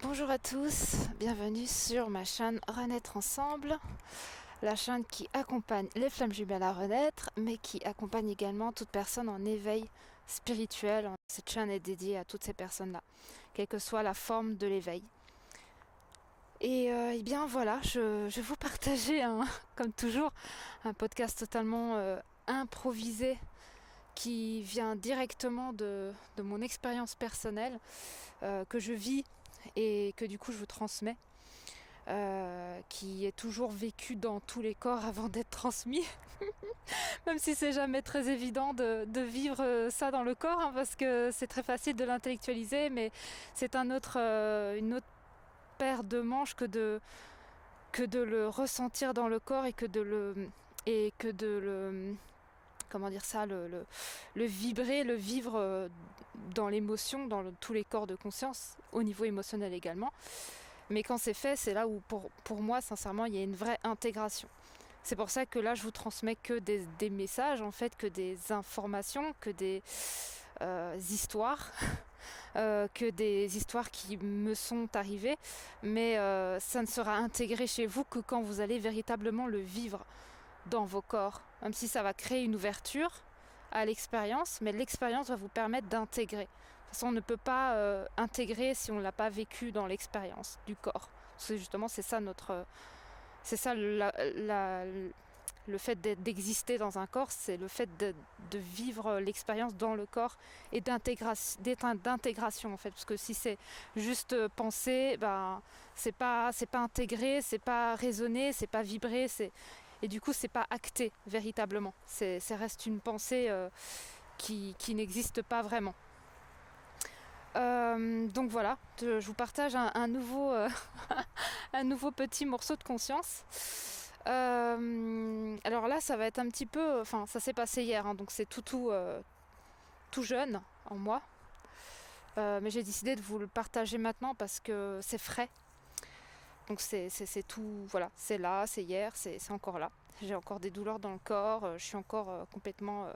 Bonjour à tous, bienvenue sur ma chaîne Renaître Ensemble, la chaîne qui accompagne les flammes jumelles à renaître, mais qui accompagne également toute personne en éveil spirituel. Cette chaîne est dédiée à toutes ces personnes-là, quelle que soit la forme de l'éveil. Et bien voilà, je vais vous partager, comme toujours, un podcast totalement improvisé qui vient directement de mon expérience personnelle que je vis et que du coup je vous transmets, qui est toujours vécu dans tous les corps avant d'être transmis, même si c'est jamais très évident de vivre ça dans le corps, parce que c'est très facile de l'intellectualiser, mais c'est une autre paire de manches que de le ressentir dans le corps et que de le comment dire ça, le vibrer, le vivre dans l'émotion, tous les corps de conscience, au niveau émotionnel également. Mais quand c'est fait, c'est là où pour moi, sincèrement, il y a une vraie intégration. C'est pour ça que là, je vous transmets que des messages, en fait, que des informations, que des histoires, que des histoires qui me sont arrivées, mais ça ne sera intégré chez vous que quand vous allez véritablement le vivre dans vos corps, même si ça va créer une ouverture à l'expérience, mais l'expérience va vous permettre d'intégrer. De toute façon, on ne peut pas intégrer si on ne l'a pas vécu dans l'expérience du corps. Parce que justement, c'est ça c'est ça le fait d'exister dans un corps, c'est le fait de vivre l'expérience dans le corps et d'intégration en fait. Parce que si c'est juste penser, ben c'est pas intégré, c'est pas raisonné, c'est pas vibré, et du coup c'est pas acté véritablement. Ça reste une pensée qui n'existe pas vraiment. Donc voilà, je vous partage un nouveau, un nouveau petit morceau de conscience. Alors là, ça va être un petit peu, enfin, ça s'est passé hier, donc c'est tout jeune en moi. Mais j'ai décidé de vous le partager maintenant parce que c'est frais. Donc c'est tout, voilà, c'est là, c'est hier, c'est encore là. J'ai encore des douleurs dans le corps, je suis encore complètement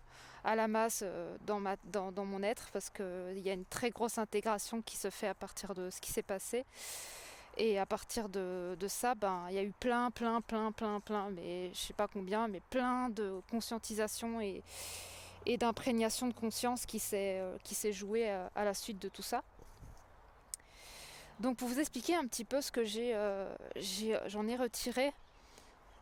à la masse dans mon être parce qu'il y a une très grosse intégration qui se fait à partir de ce qui s'est passé. Et à partir de ça, ben, il y a eu plein, mais je sais pas combien, mais plein de conscientisation et d'imprégnation de conscience qui s'est joué à la suite de tout ça. Donc pour vous expliquer un petit peu ce que j'en ai retiré,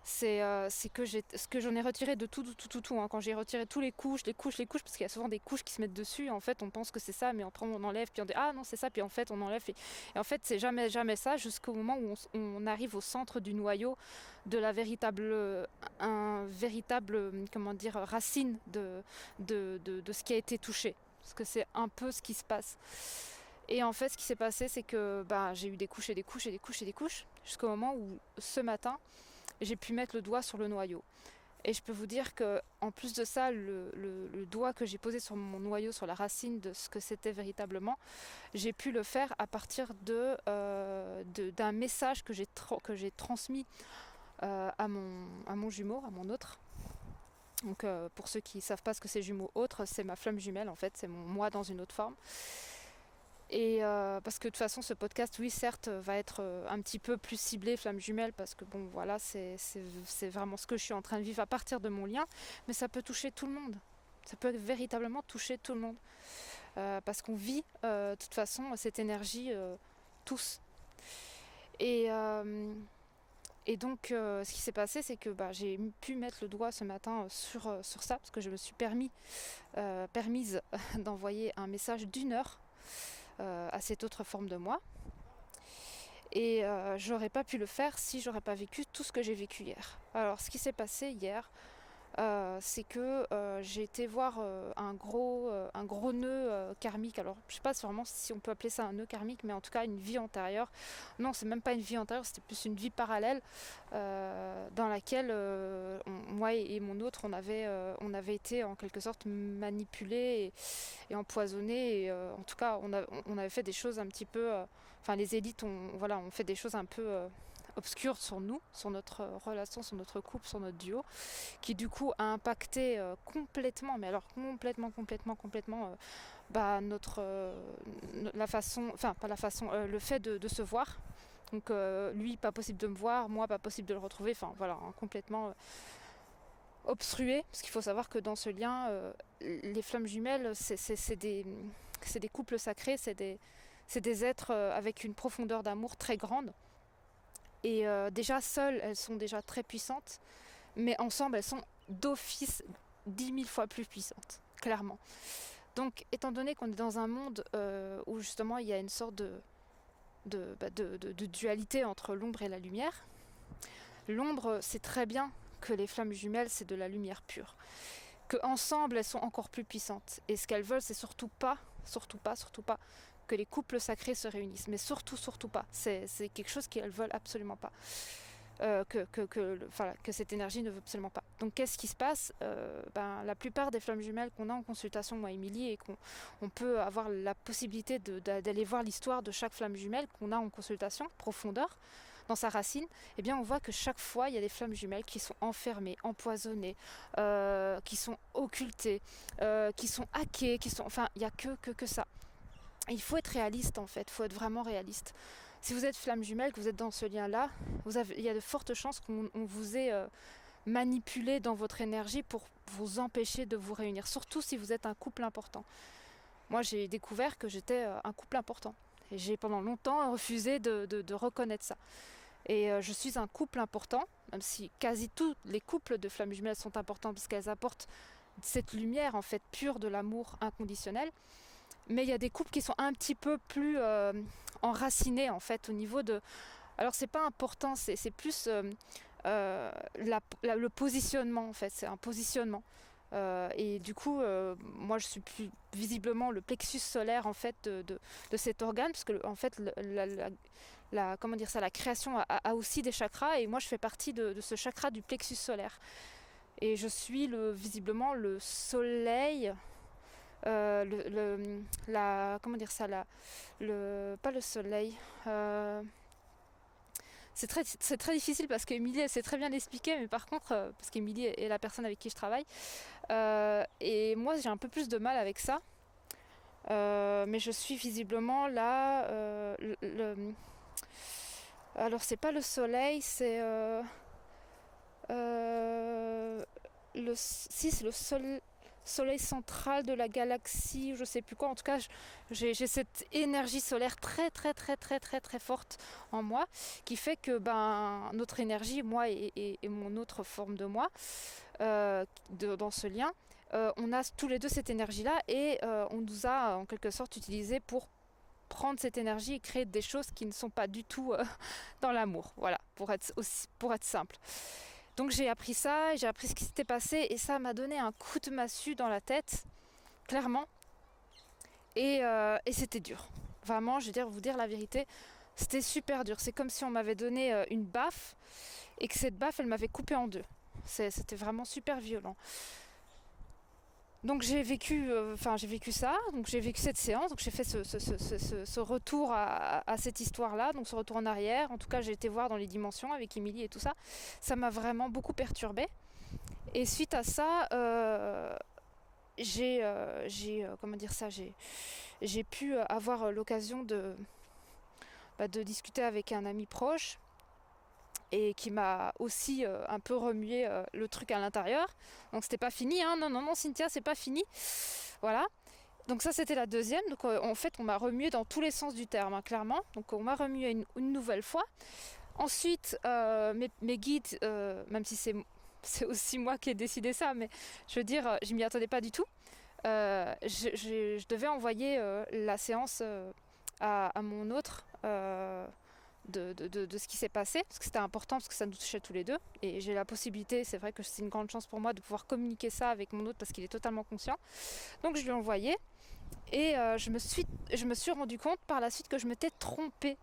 c'est ce que j'en ai retiré de tout, hein. Quand j'ai retiré tous les couches, parce qu'il y a souvent des couches qui se mettent dessus, et en fait on pense que c'est ça, mais après on enlève, puis on dit ah non c'est ça, puis en fait on enlève, et en fait c'est jamais ça, jusqu'au moment où on arrive au centre du noyau de la véritable, comment dire, racine de ce qui a été touché, parce que c'est un peu ce qui se passe. Et en fait, ce qui s'est passé, c'est que j'ai eu des couches et des couches et des couches et des couches, jusqu'au moment où, ce matin, j'ai pu mettre le doigt sur le noyau. Et je peux vous dire que, en plus de ça, le doigt que j'ai posé sur mon noyau, sur la racine de ce que c'était véritablement, j'ai pu le faire à partir d'un message que j'ai transmis à mon jumeau, à mon autre. Donc, pour ceux qui ne savent pas ce que c'est jumeau autre, c'est ma flamme jumelle, en fait, c'est mon moi dans une autre forme. Et parce que de toute façon, ce podcast, oui, certes, va être un petit peu plus ciblé flamme jumelle, parce que bon, voilà, c'est vraiment ce que je suis en train de vivre à partir de mon lien, mais ça peut toucher tout le monde. Ça peut véritablement toucher tout le monde. Parce qu'on vit, de toute façon, cette énergie tous. Et, donc, ce qui s'est passé, c'est que j'ai pu mettre le doigt ce matin sur ça, parce que je me suis permise d'envoyer un message d'1 heure à cette autre forme de moi. Et j'aurais pas pu le faire si j'aurais pas vécu tout ce que j'ai vécu hier. Alors ce qui s'est passé hier, c'est que j'ai été voir un gros nœud karmique. Alors je sais pas vraiment si on peut appeler ça un nœud karmique, mais en tout cas une vie antérieure. Non, c'est même pas une vie antérieure, c'était plus une vie parallèle dans laquelle moi et mon autre on avait été en quelque sorte manipulés et empoisonnés. Et en tout cas on avait fait des choses un petit peu... Enfin les élites ont fait des choses un peu obscur sur nous, sur notre relation, sur notre couple, sur notre duo, qui du coup a impacté complètement, mais alors complètement notre la façon, enfin pas la façon, le fait de se voir. Donc lui pas possible de me voir, moi pas possible de le retrouver, enfin voilà, hein, complètement obstrué, parce qu'il faut savoir que dans ce lien, les flammes jumelles, c'est des couples sacrés, c'est des êtres avec une profondeur d'amour très grande. Et déjà seules, elles sont déjà très puissantes, mais ensemble, elles sont d'office 10 000 fois plus puissantes, clairement. Donc, étant donné qu'on est dans un monde où justement il y a une sorte de dualité entre l'ombre et la lumière, l'ombre, c'est très bien que les flammes jumelles, c'est de la lumière pure. Qu'ensemble, elles sont encore plus puissantes. Et ce qu'elles veulent, c'est surtout pas que les couples sacrés se réunissent. Mais surtout pas. C'est quelque chose qu'elles veulent absolument pas. Que cette énergie ne veut absolument pas. Donc qu'est-ce qui se passe? La plupart des flammes jumelles qu'on a en consultation, moi Émilie, et qu'on peut avoir la possibilité d'aller voir l'histoire de chaque flamme jumelle qu'on a en consultation, profondeur, dans sa racine, eh bien on voit que chaque fois il y a des flammes jumelles qui sont enfermées, empoisonnées, qui sont occultées, qui sont hackées, il n'y a que ça. Il faut être réaliste en fait, il faut être vraiment réaliste. Si vous êtes flamme jumelle, que vous êtes dans ce lien-là, il y a de fortes chances qu'on vous ait manipulé dans votre énergie pour vous empêcher de vous réunir, surtout si vous êtes un couple important. Moi j'ai découvert que j'étais un couple important et j'ai pendant longtemps refusé de reconnaître ça. Et je suis un couple important, même si quasi tous les couples de flammes jumelles sont importants parce qu'elles apportent cette lumière en fait pure de l'amour inconditionnel. Mais il y a des couples qui sont un petit peu plus enracinés en fait au niveau de... Alors c'est pas important, c'est plus le positionnement en fait, c'est un positionnement. Et du coup, moi je suis plus visiblement le plexus solaire en fait de cet organe, parce que en fait comment dire ça, la création a aussi des chakras, et moi je fais partie de ce chakra du plexus solaire. Et je suis visiblement le soleil, comment dire ça, pas le soleil. C'est très difficile parce qu'Émilie elle sait très bien l'expliquer, mais par contre, parce qu'Émilie est la personne avec qui je travaille, et moi j'ai un peu plus de mal avec ça. Mais je suis visiblement là. Alors c'est pas le soleil, c'est c'est le soleil central de la galaxie, je sais plus quoi. En tout cas, j'ai cette énergie solaire très forte en moi, qui fait que notre énergie, moi et mon autre forme de moi, dans ce lien, on a tous les deux cette énergie-là, et on nous a en quelque sorte utilisé pour prendre cette énergie et créer des choses qui ne sont pas du tout dans l'amour. Voilà, pour être simple. Donc j'ai appris ça, j'ai appris ce qui s'était passé, et ça m'a donné un coup de massue dans la tête, clairement. Et c'était dur. Vraiment, je vais vous dire la vérité, c'était super dur. C'est comme si on m'avait donné une baffe, et que cette baffe, elle m'avait coupé en deux. C'était vraiment super violent. Donc j'ai vécu ça, donc j'ai vécu cette séance, donc j'ai fait ce retour à cette histoire-là, donc ce retour en arrière. En tout cas, j'ai été voir dans les dimensions avec Émilie et tout ça. Ça m'a vraiment beaucoup perturbée. Et suite à ça, j'ai pu avoir l'occasion de discuter avec un ami proche, et qui m'a aussi un peu remué le truc à l'intérieur. Donc c'était pas fini, hein. Non, Cynthia, c'est pas fini. Voilà. Donc ça, c'était la deuxième. Donc en fait, on m'a remué dans tous les sens du terme, hein, clairement. Donc on m'a remué une nouvelle fois. Ensuite, mes guides, même si c'est aussi moi qui ai décidé ça, mais je veux dire, je m'y attendais pas du tout. Je devais envoyer la séance à mon autre, de ce qui s'est passé, parce que c'était important, parce que ça nous touchait tous les deux, et j'ai la possibilité, c'est vrai que c'est une grande chance pour moi de pouvoir communiquer ça avec mon autre, parce qu'il est totalement conscient. Donc je lui ai envoyé, et je me suis rendu compte par la suite que je m'étais trompée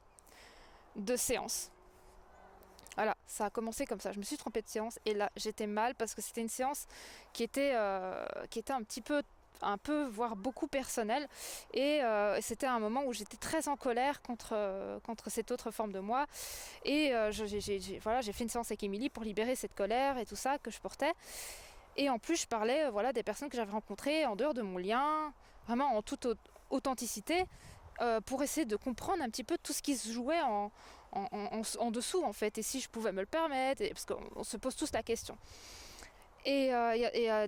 de séance. Voilà, ça a commencé comme ça, je me suis trompée de séance, et là j'étais mal, parce que c'était une séance qui était un petit peu un peu, voire beaucoup personnel. Et c'était un moment où j'étais très en colère contre cette autre forme de moi. Et j'ai fait une séance avec Émilie pour libérer cette colère et tout ça que je portais. Et en plus, je parlais des personnes que j'avais rencontrées en dehors de mon lien, vraiment en toute authenticité, pour essayer de comprendre un petit peu tout ce qui se jouait en dessous, en fait, et si je pouvais me le permettre, parce qu'on se pose tous la question. Et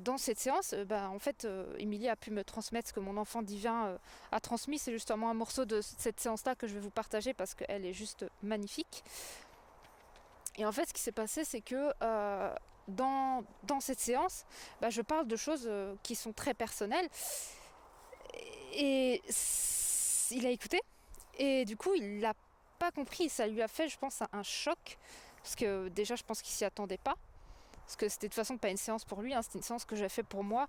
dans cette séance, en fait, Émilie a pu me transmettre ce que mon enfant divin a transmis. C'est justement un morceau de cette séance-là que je vais vous partager parce qu'elle est juste magnifique. Et en fait, ce qui s'est passé, c'est que dans cette séance, je parle de choses qui sont très personnelles. Et il a écouté. Et du coup, il l'a pas compris. Ça lui a fait, je pense, un choc. Parce que déjà, je pense qu'il s'y attendait pas. Parce que c'était de toute façon pas une séance pour lui, c'était une séance que j'ai fait pour moi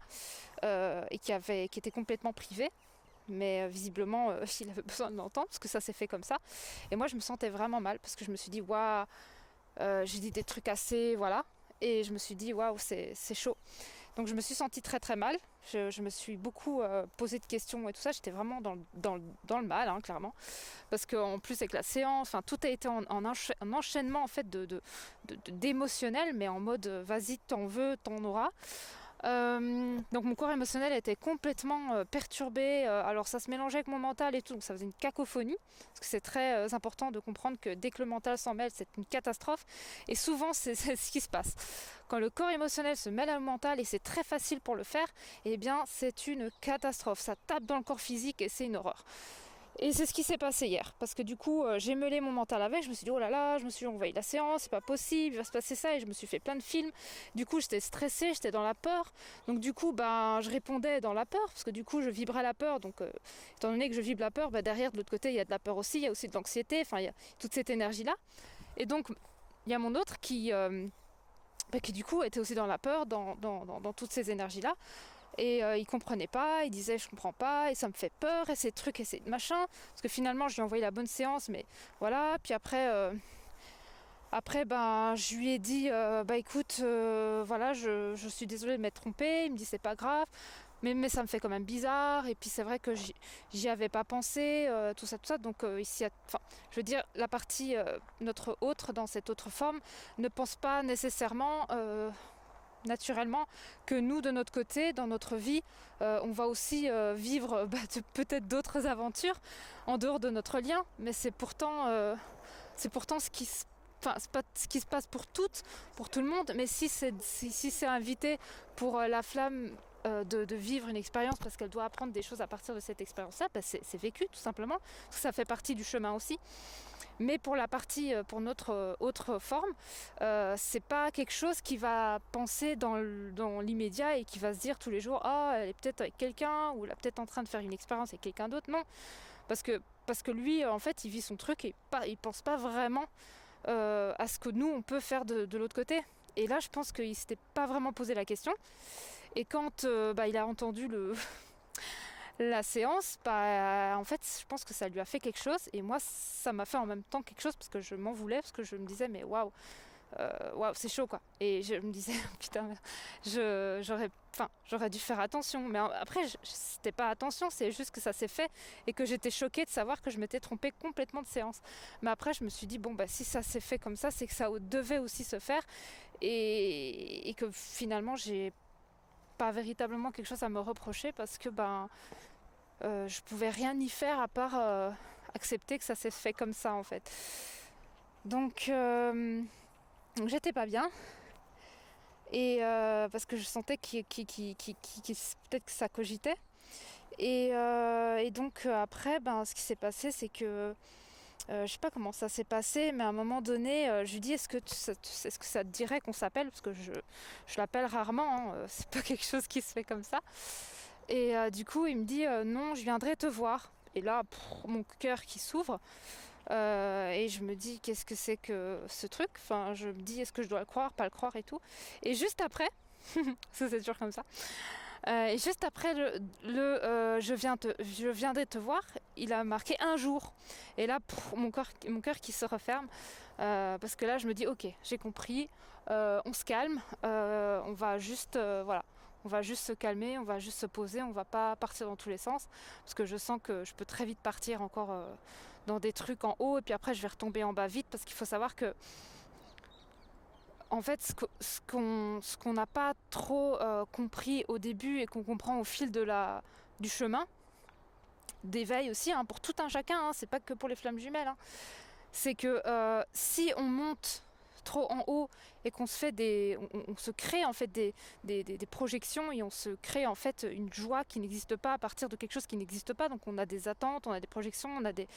et qui était complètement privée. Mais visiblement, il avait besoin de l'entendre parce que ça s'est fait comme ça. Et moi, je me sentais vraiment mal parce que je me suis dit, waouh, j'ai dit des trucs assez, voilà. Et je me suis dit, waouh, c'est chaud. Donc je me suis sentie très très mal. Je me suis beaucoup posé de questions et tout ça. J'étais vraiment dans le mal, clairement. Parce qu'en plus avec la séance, tout a été en enchaînement en fait d'émotionnel, mais en mode vas-y, t'en veux, t'en auras. Donc mon corps émotionnel était complètement perturbé, alors ça se mélangeait avec mon mental et tout, donc ça faisait une cacophonie, parce que c'est très important de comprendre que dès que le mental s'en mêle, c'est une catastrophe, et souvent c'est ce qui se passe. Quand le corps émotionnel se mêle au mental, et c'est très facile pour le faire, eh bien c'est une catastrophe, ça tape dans le corps physique et c'est une horreur. Et c'est ce qui s'est passé hier, parce que du coup j'ai mêlé mon mental avec, je me suis dit oh là là, je me suis envoyé la séance, c'est pas possible, il va se passer ça, et je me suis fait plein de films. Du coup j'étais stressée, j'étais dans la peur, donc du coup je répondais dans la peur, parce que du coup je vibrais la peur, donc étant donné que je vibre la peur, derrière de l'autre côté il y a de la peur aussi, il y a aussi de l'anxiété, il y a toute cette énergie là. Et donc il y a mon autre qui du coup était aussi dans la peur, dans toutes ces énergies là. Et il comprenait pas, il disait je comprends pas et ça me fait peur et ces trucs et ces machins, parce que finalement je lui ai envoyé la bonne séance, mais voilà. Puis après je lui ai dit écoute, voilà, je suis désolée de m'être trompée. Il me dit c'est pas grave, mais ça me fait quand même bizarre, et puis c'est vrai que j'y avais pas pensé, tout ça, donc ici, je veux dire, la partie notre autre dans cette autre forme ne pense pas nécessairement naturellement que nous de notre côté, dans notre vie, on va aussi vivre peut-être d'autres aventures en dehors de notre lien, mais c'est pourtant ce qui se c'est pas ce qui se passe pour tout le monde, mais si c'est invité pour la flamme de vivre une expérience parce qu'elle doit apprendre des choses à partir de cette expérience-là, c'est vécu tout simplement, parce que ça fait partie du chemin aussi. Mais pour la partie, pour notre autre forme, c'est pas quelque chose qui va penser dans l'immédiat et qui va se dire tous les jours ah, elle est peut-être avec quelqu'un, ou elle est peut-être en train de faire une expérience avec quelqu'un d'autre. Non, parce que lui en fait il vit son truc et il pense pas vraiment à ce que nous on peut faire de l'autre côté. Et là je pense qu'il s'était pas vraiment posé la question, et quand il a entendu la séance, en fait je pense que ça lui a fait quelque chose, et moi ça m'a fait en même temps quelque chose, parce que je m'en voulais, parce que je me disais mais waouh, c'est chaud quoi. Et je me disais putain, j'aurais dû faire attention, mais après c'était pas attention, c'est juste que ça s'est fait et que j'étais choquée de savoir que je m'étais trompée complètement de séance. Mais après je me suis dit bon si ça s'est fait comme ça, c'est que ça devait aussi se faire, et que finalement j'ai pas véritablement quelque chose à me reprocher, parce que je pouvais rien y faire à part accepter que ça s'est fait comme ça en fait. Donc j'étais pas bien, et parce que je sentais peut-être que ça cogitait, et donc après ce qui s'est passé, c'est que je sais pas comment ça s'est passé, mais à un moment donné je lui dis est-ce que ça te dirait qu'on s'appelle, parce que je l'appelle rarement, c'est pas quelque chose qui se fait comme ça. Et du coup il me dit non, je viendrai te voir. Et là mon cœur qui s'ouvre, et je me dis qu'est-ce que c'est que ce truc, je me dis est-ce que je dois le croire, pas le croire et tout. Et juste après ça c'est toujours comme ça, et juste après je viendrai te voir, il a marqué un jour. Et là mon cœur qui se referme, parce que là je me dis ok, j'ai compris, on se calme, on va juste voilà, On va juste se calmer, on va juste se poser, on va pas partir dans tous les sens, parce que je sens que je peux très vite partir encore dans des trucs en haut, et puis après je vais retomber en bas vite, parce qu'il faut savoir que en fait, ce qu'on n'a pas trop compris au début et qu'on comprend au fil du chemin, d'éveil aussi, hein, pour tout un chacun, hein, c'est pas que pour les flammes jumelles, hein, c'est que si on monte trop en haut et qu'on se fait on se crée en fait des projections et on se crée en fait une joie qui n'existe pas à partir de quelque chose qui n'existe pas. Donc on a des attentes, on a des projections, on a des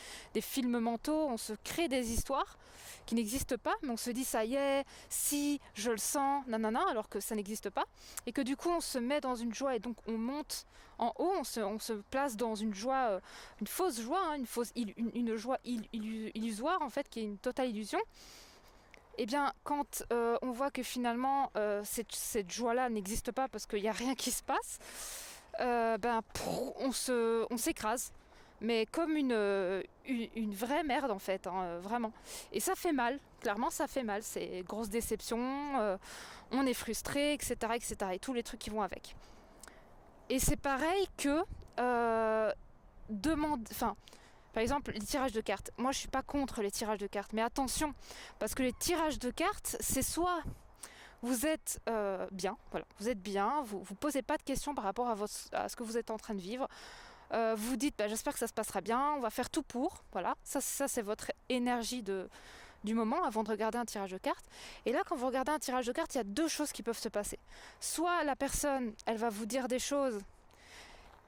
films mentaux, on se crée des histoires qui n'existent pas, mais on se dit ça y est, si je le sens, nanana, alors que ça n'existe pas, et que du coup on se met dans une joie et donc on monte en haut, on se place dans une joie, une fausse joie, hein, une joie illusoire en fait, qui est une totale illusion. Et bien quand on voit que finalement cette joie-là n'existe pas parce qu'il n'y a rien qui se passe, on s'écrase. Mais comme une vraie merde en fait, hein, vraiment. Et ça fait mal, clairement ça fait mal, c'est grosse déception, on est frustré, etc., etc. Et tous les trucs qui vont avec. Et c'est pareil que par exemple, les tirages de cartes. Moi, je suis pas contre les tirages de cartes, mais attention, parce que les tirages de cartes, c'est soit vous êtes bien, voilà, vous êtes bien, vous posez pas de questions par rapport à ce que vous êtes en train de vivre. Vous dites, j'espère que ça se passera bien, on va faire tout pour, voilà. Ça c'est votre énergie du moment avant de regarder un tirage de cartes. Et là, quand vous regardez un tirage de cartes, il y a deux choses qui peuvent se passer. Soit la personne, elle va vous dire des choses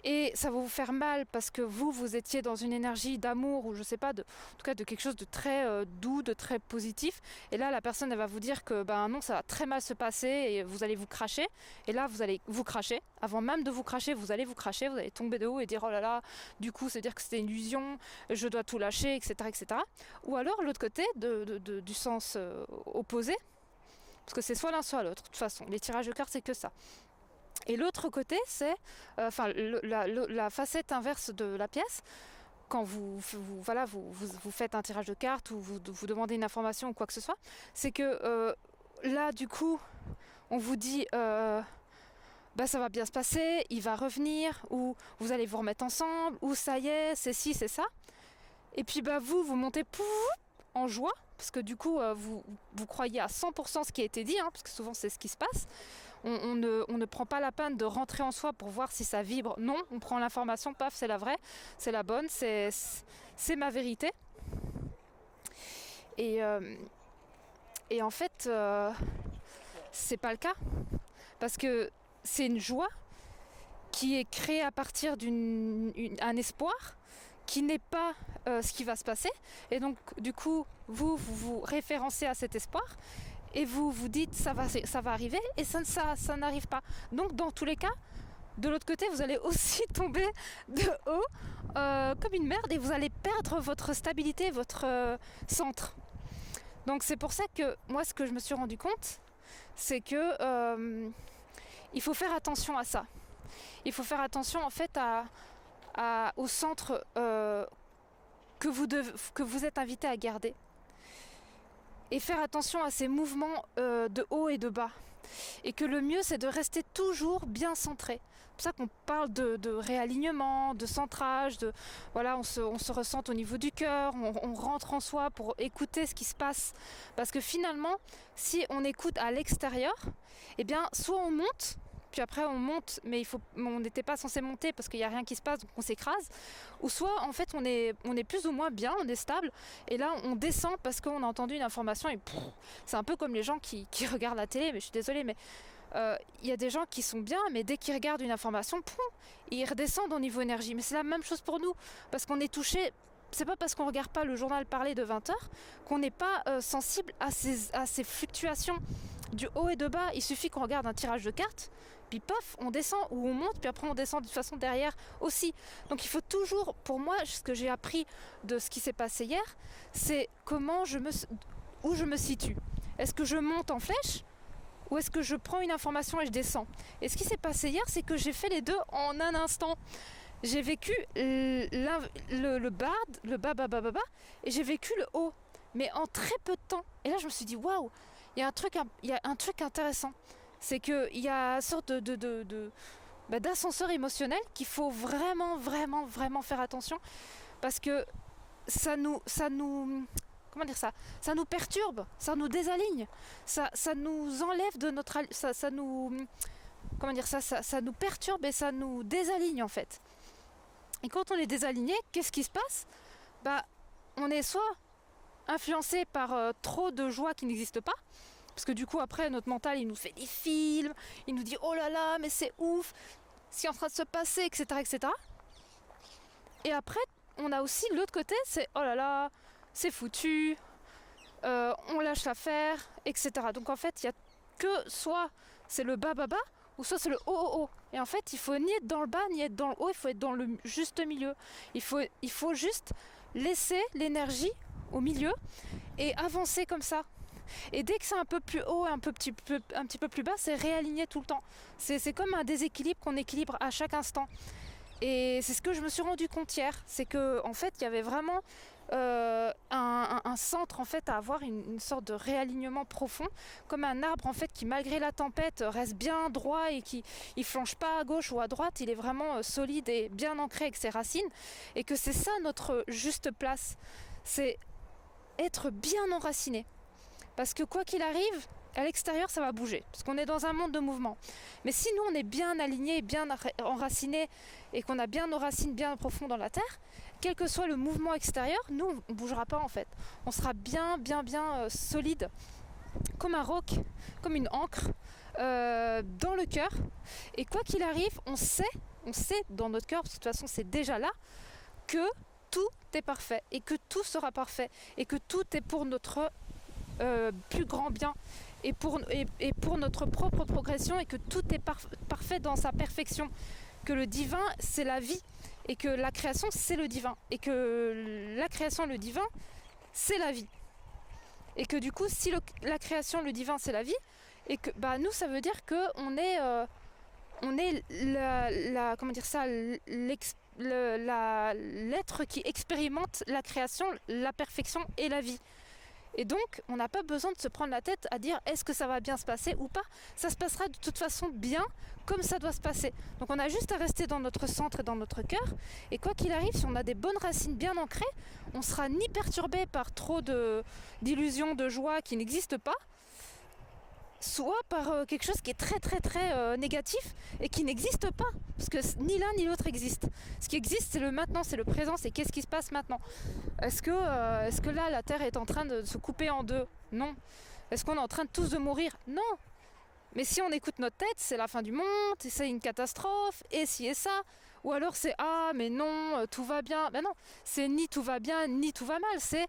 et ça va vous faire mal parce que vous étiez dans une énergie d'amour ou je sais pas, en tout cas de quelque chose de très doux, de très positif. Et là, la personne, elle va vous dire que non, ça va très mal se passer et vous allez vous cracher. Et là, vous allez vous cracher. Avant même de vous cracher, vous allez tomber de haut et dire oh là là, du coup, c'est dire que c'était une illusion, je dois tout lâcher, etc., etc. Ou alors l'autre côté du sens opposé, parce que c'est soit l'un soit l'autre. De toute façon, les tirages de cartes, c'est que ça. Et l'autre côté, c'est la facette inverse de la pièce. Quand vous faites un tirage de cartes ou vous demandez une information ou quoi que ce soit, c'est que là, du coup, on vous dit ça va bien se passer, il va revenir, ou vous allez vous remettre ensemble, ou ça y est, c'est ci, c'est ça. Et puis vous montez en joie, parce que du coup, vous croyez à 100% ce qui a été dit, hein, parce que souvent c'est ce qui se passe. On ne prend pas la peine de rentrer en soi pour voir si ça vibre. Non, on prend l'information, paf, c'est la vraie, c'est la bonne, c'est ma vérité. Et en fait, c'est pas le cas. Parce que c'est une joie qui est créée à partir d'un espoir qui n'est pas ce qui va se passer. Et donc, du coup, vous référencez à cet espoir. Et vous vous dites ça va arriver et ça n'arrive pas. Donc dans tous les cas, de l'autre côté, vous allez aussi tomber de haut comme une merde et vous allez perdre votre stabilité, votre centre. Donc c'est pour ça que moi, ce que je me suis rendu compte, c'est que il faut faire attention à ça. Il faut faire attention en fait au centre que vous êtes invité à garder. Et faire attention à ces mouvements de haut et de bas. Et que le mieux, c'est de rester toujours bien centré. C'est pour ça qu'on parle de réalignement, de centrage, on se ressente au niveau du cœur, on rentre en soi pour écouter ce qui se passe. Parce que finalement, si on écoute à l'extérieur, eh bien, soit on monte, puis après on monte, mais on n'était pas censé monter parce qu'il n'y a rien qui se passe, donc on s'écrase. Ou soit en fait on est plus ou moins bien, on est stable, et là on descend parce qu'on a entendu une information et c'est un peu comme les gens qui regardent la télé, mais je suis désolée, mais y a des gens qui sont bien, mais dès qu'ils regardent une information, ils redescendent au niveau énergie. Mais c'est la même chose pour nous, parce qu'on est touché. C'est pas parce qu'on regarde pas le journal parler de 20h qu'on n'est pas sensible à ces fluctuations du haut et de bas. Il suffit qu'on regarde un tirage de cartes, puis paf, on descend ou on monte, puis après on descend de toute façon derrière aussi. Donc il faut toujours, pour moi, ce que j'ai appris de ce qui s'est passé hier, c'est où je me situe. Est-ce que je monte en flèche ou est-ce que je prends une information et je descends? Et ce qui s'est passé hier, c'est que j'ai fait les deux en un instant. J'ai vécu le bas, et j'ai vécu le haut, mais en très peu de temps. Et là, je me suis dit, waouh, il y a un truc intéressant. C'est qu'il y a une sorte d'ascenseur émotionnel qu'il faut vraiment, vraiment, vraiment faire attention parce que comment dire ça, ça nous perturbe, ça nous désaligne, ça nous enlève de notre, ça nous, comment dire ça nous perturbe et ça nous désaligne en fait. Et quand on est désaligné, qu'est-ce qui se passe? On est soit influencé par trop de joie qui n'existe pas, parce que du coup après notre mental il nous fait des films, il nous dit oh là là mais c'est ouf, ce qui est en train de se passer, etc., etc. Et après on a aussi l'autre côté, c'est oh là là c'est foutu, on lâche l'affaire, etc. Donc en fait il y a que soit c'est le bas bas bas ou soit c'est le haut haut haut. Et en fait il faut ni être dans le bas ni être dans le haut, il faut être dans le juste milieu. Il faut juste laisser l'énergie au milieu et avancer comme ça. Et dès que c'est un peu plus haut et un petit peu plus bas, c'est réaligné tout le temps. C'est comme un déséquilibre qu'on équilibre à chaque instant. Et c'est ce que je me suis rendu compte hier, c'est que en fait il y avait vraiment un centre en fait à avoir une sorte de réalignement profond, comme un arbre en fait qui malgré la tempête reste bien droit et qui il flanche pas à gauche ou à droite, il est vraiment solide et bien ancré avec ses racines, et que c'est ça notre juste place, c'est être bien enraciné. Parce que quoi qu'il arrive, à l'extérieur ça va bouger, parce qu'on est dans un monde de mouvement. Mais si nous on est bien aligné, bien enraciné, et qu'on a bien nos racines bien profondes dans la terre, quel que soit le mouvement extérieur, nous on ne bougera pas en fait. On sera bien solide, comme un roc, comme une ancre, dans le cœur. Et quoi qu'il arrive, on sait dans notre cœur, parce que de toute façon c'est déjà là, que tout est parfait, et que tout sera parfait, et que tout est pour notre plus grand bien et pour notre propre progression, et que tout est parfait dans sa perfection, que le divin c'est la vie et que la création c'est le divin, et que la création le divin c'est la vie, et que du coup si la création le divin c'est la vie, et que nous ça veut dire que on est comment dire ça, l'être qui expérimente la création, la perfection et la vie. Et donc, on n'a pas besoin de se prendre la tête à dire est-ce que ça va bien se passer ou pas. Ça se passera de toute façon bien comme ça doit se passer. Donc on a juste à rester dans notre centre et dans notre cœur. Et quoi qu'il arrive, si on a des bonnes racines bien ancrées, on ne sera ni perturbé par trop d'illusions de joie qui n'existent pas, soit par quelque chose qui est très très très négatif et qui n'existe pas, parce que ni l'un ni l'autre existe. Ce qui existe c'est le maintenant, c'est le présent, c'est qu'est-ce qui se passe maintenant. Est-ce que là la Terre est en train de se couper en deux? Non. Est-ce qu'on est en train de tous de mourir? Non. Mais si on écoute notre tête, c'est la fin du monde, c'est une catastrophe, et ci et ça. Ou alors c'est ah mais non, tout va bien. Ben non, c'est ni tout va bien ni tout va mal, c'est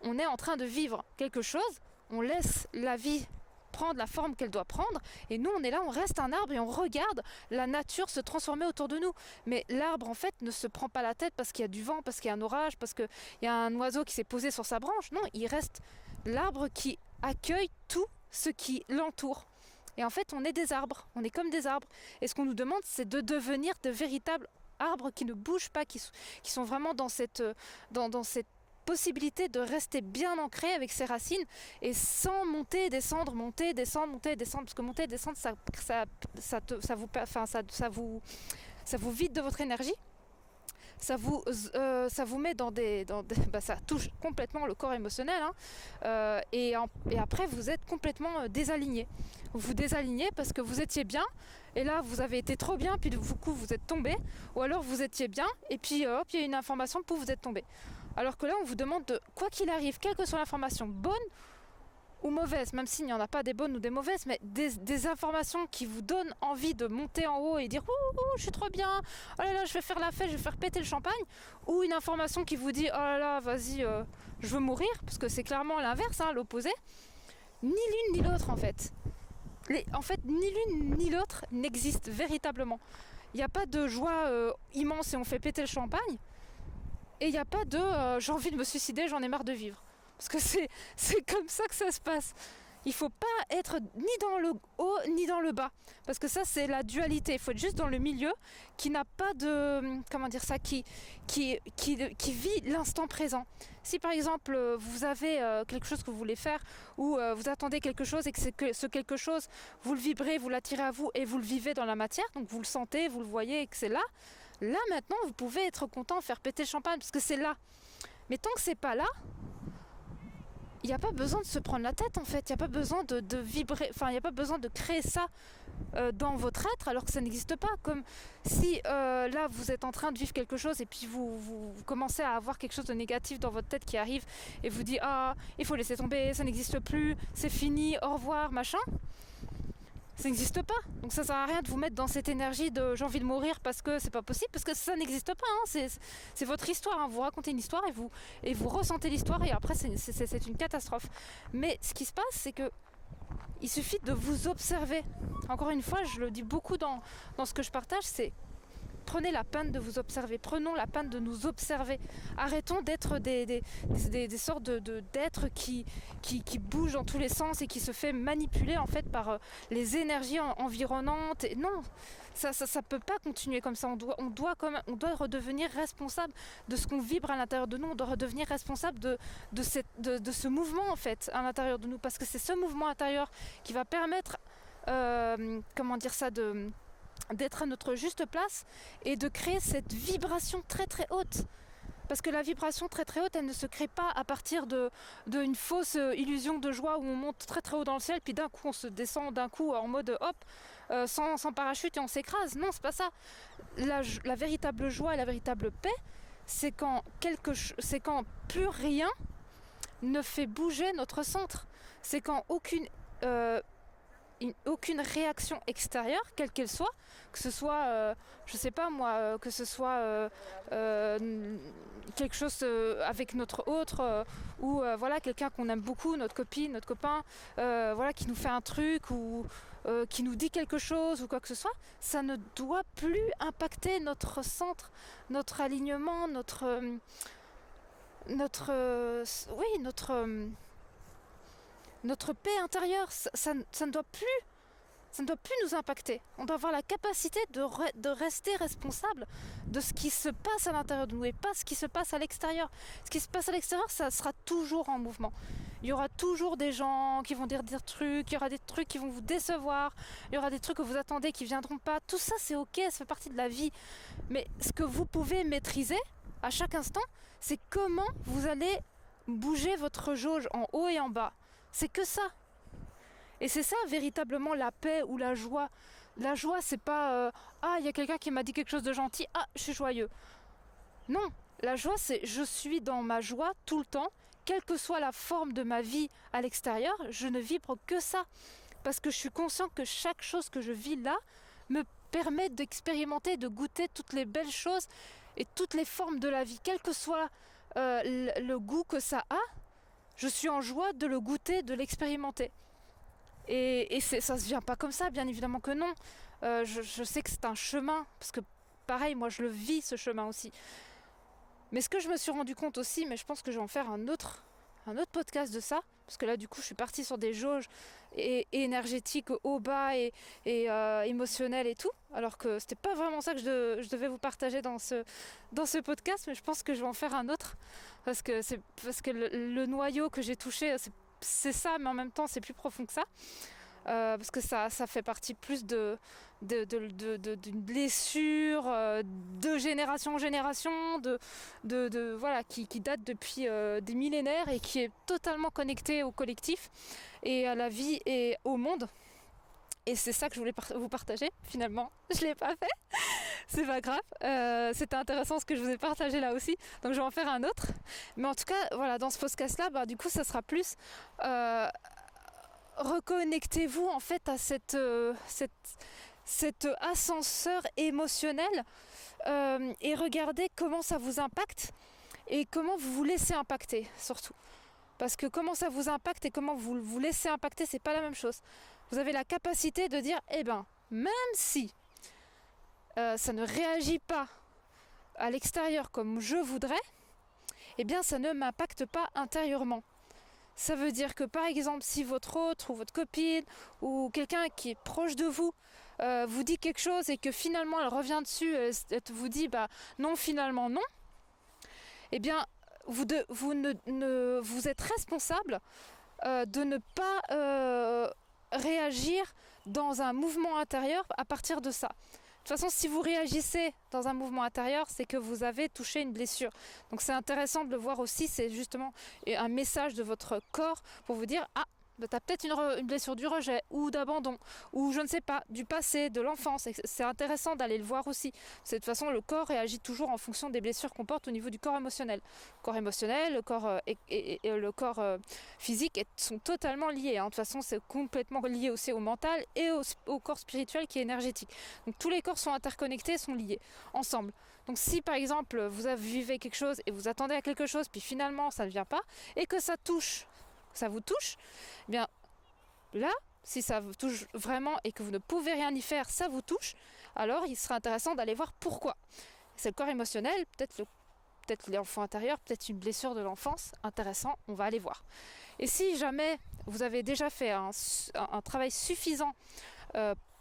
on est en train de vivre quelque chose, on laisse la vie prendre la forme qu'elle doit prendre, et nous on est là, on reste un arbre et on regarde la nature se transformer autour de nous. Mais l'arbre en fait ne se prend pas la tête parce qu'il y a du vent, parce qu'il y a un orage, parce qu'il y a un oiseau qui s'est posé sur sa branche. Non, il reste l'arbre qui accueille tout ce qui l'entoure. Et en fait on est des arbres, on est comme des arbres, et ce qu'on nous demande c'est de devenir de véritables arbres qui ne bougent pas, qui sont vraiment dans cette possibilité de rester bien ancré avec ses racines, et sans monter, descendre, monter, descendre, monter, descendre, parce que monter, descendre, ça vous vide de votre énergie, ça vous met dans des ça touche complètement le corps émotionnel, hein, et après vous êtes complètement désaligné. Vous désalignez parce que vous étiez bien, et là vous avez été trop bien, puis du coup vous êtes tombé, ou alors vous étiez bien et puis hop il y a une information, pour vous êtes tombé. Alors que là, on vous demande de, quoi qu'il arrive, quelle que soit l'information, bonne ou mauvaise, même s'il n'y en a pas des bonnes ou des mauvaises, mais des informations qui vous donnent envie de monter en haut et dire ouh, je suis trop bien, oh là là, je vais faire la fête, je vais faire péter le champagne, ou une information qui vous dit oh là là, vas-y, je veux mourir, parce que c'est clairement l'inverse, hein, l'opposé. Ni l'une ni l'autre, en fait. En fait, ni l'une ni l'autre n'existe véritablement. Il n'y a pas de joie immense et on fait péter le champagne. Et il n'y a pas de j'ai envie de me suicider, j'en ai marre de vivre. Parce que c'est comme ça que ça se passe. Il faut pas être ni dans le haut ni dans le bas, parce que ça c'est la dualité. Il faut être juste dans le milieu, qui n'a pas de, comment dire ça, qui vit l'instant présent. Si par exemple vous avez quelque chose que vous voulez faire, ou vous attendez quelque chose et que ce quelque chose vous le vibrez, vous l'attirez à vous et vous le vivez dans la matière, donc vous le sentez, vous le voyez et que c'est là maintenant vous pouvez être content, faire péter le champagne parce que c'est là. Mais tant que c'est pas là, il n'y a pas besoin de se prendre la tête en fait, il n'y a pas besoin de vibrer, enfin il n'y a pas besoin de créer ça dans votre être alors que ça n'existe pas. Comme si là vous êtes en train de vivre quelque chose et puis vous commencez à avoir quelque chose de négatif dans votre tête qui arrive et vous dit ah il faut laisser tomber, ça n'existe plus, c'est fini, au revoir, machin. Ça n'existe pas, donc ça sert à rien de vous mettre dans cette énergie de j'ai envie de mourir parce que c'est pas possible, parce que ça n'existe pas, hein. C'est votre histoire, hein. Vous racontez une histoire et vous ressentez l'histoire et après c'est une catastrophe. Mais ce qui se passe, c'est que il suffit de vous observer. Encore une fois, je le dis beaucoup dans ce que je partage, c'est prenez la peine de vous observer, prenons la peine de nous observer. Arrêtons d'être des sortes d'êtres qui bougent dans tous les sens et qui se fait manipuler en fait par les énergies environnantes. Et non, ça peut pas continuer comme ça. On doit redevenir responsable de ce qu'on vibre à l'intérieur de nous. On doit redevenir responsable de ce mouvement en fait à l'intérieur de nous, parce que c'est ce mouvement intérieur qui va permettre d'être à notre juste place et de créer cette vibration très très haute. Parce que la vibration très très haute, elle ne se crée pas à partir d'une fausse illusion de joie où on monte très très haut dans le ciel puis d'un coup on se descend d'un coup en mode hop sans parachute et on s'écrase. Non, c'est pas ça. La véritable joie et la véritable paix, c'est quand plus rien ne fait bouger notre centre. C'est quand aucune réaction extérieure, quelle qu'elle soit, que ce soit, je sais pas moi, que ce soit quelque chose avec notre autre, ou voilà, quelqu'un qu'on aime beaucoup, notre copine, notre copain, voilà, qui nous fait un truc, ou qui nous dit quelque chose, ou quoi que ce soit, ça ne doit plus impacter notre centre, notre alignement, notre paix intérieure. Ça ne doit plus nous impacter. On doit avoir la capacité de rester responsable de ce qui se passe à l'intérieur de nous et pas ce qui se passe à l'extérieur. Ce qui se passe à l'extérieur, ça sera toujours en mouvement. Il y aura toujours des gens qui vont dire des trucs, il y aura des trucs qui vont vous décevoir, il y aura des trucs que vous attendez qui ne viendront pas. Tout ça, c'est ok, ça fait partie de la vie. Mais ce que vous pouvez maîtriser à chaque instant, c'est comment vous allez bouger votre jauge en haut et en bas. C'est que ça. Et c'est ça véritablement la paix ou la joie. La joie, c'est pas ah, il y a quelqu'un qui m'a dit quelque chose de gentil, ah, je suis joyeux. Non, la joie, c'est je suis dans ma joie tout le temps, quelle que soit la forme de ma vie à l'extérieur, je ne vibre que ça. Parce que je suis conscient que chaque chose que je vis là me permet d'expérimenter, de goûter toutes les belles choses et toutes les formes de la vie, quel que soit le goût que ça a. Je suis en joie de le goûter, de l'expérimenter. Et ça ne se vient pas comme ça, bien évidemment que non. Je sais que c'est un chemin, parce que pareil, moi je le vis ce chemin aussi. Mais ce que je me suis rendu compte aussi, mais je pense que je vais en faire un autre podcast de ça, parce que là du coup je suis partie sur des jauges énergétiques haut bas et émotionnelles et tout, alors que c'était pas vraiment ça que je devais vous partager dans ce podcast, mais je pense que je vais en faire un autre, parce que le noyau que j'ai touché, c'est ça, mais en même temps c'est plus profond que ça. Parce que ça fait partie plus d'une blessure de génération en génération, voilà, qui date depuis des millénaires et qui est totalement connectée au collectif et à la vie et au monde. Et c'est ça que je voulais vous partager. Finalement, je l'ai pas fait. C'est pas grave. C'était intéressant ce que je vous ai partagé là aussi. Donc je vais en faire un autre. Mais en tout cas, voilà, dans ce podcast-là, du coup, ça sera plus reconnectez-vous en fait à cet ascenseur émotionnel et regardez comment ça vous impacte et comment vous vous laissez impacter surtout. Parce que comment ça vous impacte et comment vous vous laissez impacter, c'est pas la même chose. Vous avez la capacité de dire, même si ça ne réagit pas à l'extérieur comme je voudrais, ça ne m'impacte pas intérieurement. Ça veut dire que par exemple, si votre autre ou votre copine ou quelqu'un qui est proche de vous vous dit quelque chose et que finalement elle revient dessus, elle vous dit bah non, finalement non, eh bien vous êtes responsable de ne pas réagir dans un mouvement intérieur à partir de ça. De toute façon, si vous réagissez dans un mouvement intérieur, c'est que vous avez touché une blessure. Donc c'est intéressant de le voir aussi, c'est justement un message de votre corps pour vous dire « Ah, tu as peut-être une blessure du rejet ou d'abandon ou je ne sais pas, du passé, de l'enfance. » C'est intéressant d'aller le voir aussi. De toute façon, le corps réagit toujours en fonction des blessures qu'on porte au niveau du corps émotionnel. Le corps émotionnel, le corps, et le corps physique sont totalement liés. De toute façon, c'est complètement lié aussi au mental et au corps spirituel qui est énergétique. Donc tous les corps sont interconnectés, sont liés ensemble. Donc si par exemple vous vivez quelque chose et vous attendez à quelque chose, puis finalement ça ne vient pas, et que ça vous touche, eh bien là, si ça vous touche vraiment et que vous ne pouvez rien y faire, ça vous touche, alors il sera intéressant d'aller voir pourquoi. C'est le corps émotionnel, peut-être l'enfant intérieur, peut-être une blessure de l'enfance, intéressant, on va aller voir. Et si jamais vous avez déjà fait un travail suffisant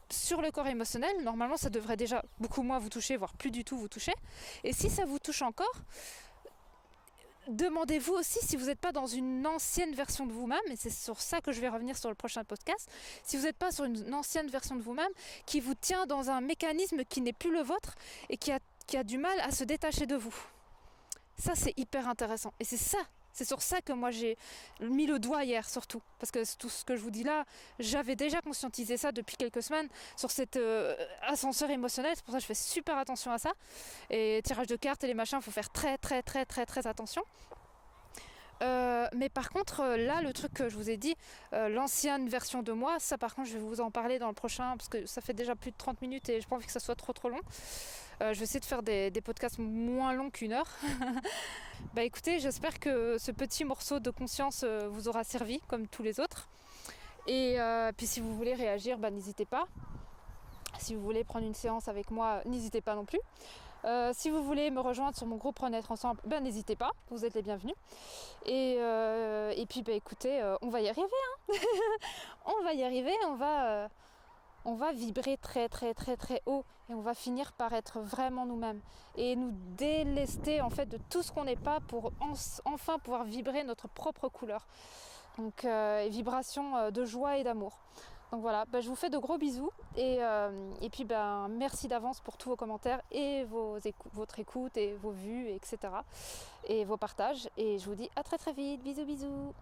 sur le corps émotionnel, normalement ça devrait déjà beaucoup moins vous toucher, voire plus du tout vous toucher. Et si ça vous touche encore, demandez-vous aussi si vous n'êtes pas dans une ancienne version de vous-même, et c'est sur ça que je vais revenir sur le prochain podcast, si vous n'êtes pas sur une ancienne version de vous-même qui vous tient dans un mécanisme qui n'est plus le vôtre et qui a du mal à se détacher de vous. Ça c'est hyper intéressant et c'est sur ça que moi j'ai mis le doigt hier surtout, parce que tout ce que je vous dis là, j'avais déjà conscientisé ça depuis quelques semaines sur cet ascenseur émotionnel, c'est pour ça que je fais super attention à ça, et tirage de cartes et les machins, il faut faire très très très très très attention. Mais par contre là le truc que je vous ai dit, l'ancienne version de moi, ça par contre je vais vous en parler dans le prochain, parce que ça fait déjà plus de 30 minutes et je n'ai pas envie que ça soit trop long. Je vais essayer de faire des podcasts moins longs qu'1 heure. Bah écoutez, j'espère que ce petit morceau de conscience vous aura servi comme tous les autres, et puis si vous voulez réagir, bah n'hésitez pas. Si vous voulez prendre une séance avec moi, n'hésitez pas non plus. Si vous voulez me rejoindre sur mon groupe Renaître Ensemble, ben n'hésitez pas, vous êtes les bienvenus. Et puis bah écoutez, on va y arriver, hein. On va y arriver, on va vibrer très très très très haut et on va finir par être vraiment nous-mêmes et nous délester en fait de tout ce qu'on n'est pas pour enfin pouvoir vibrer notre propre couleur. Donc vibration de joie et d'amour. Donc voilà, je vous fais de gros bisous et puis merci d'avance pour tous vos commentaires et votre écoute et vos vues, etc. et vos partages. Et je vous dis à très très vite, bisous bisous.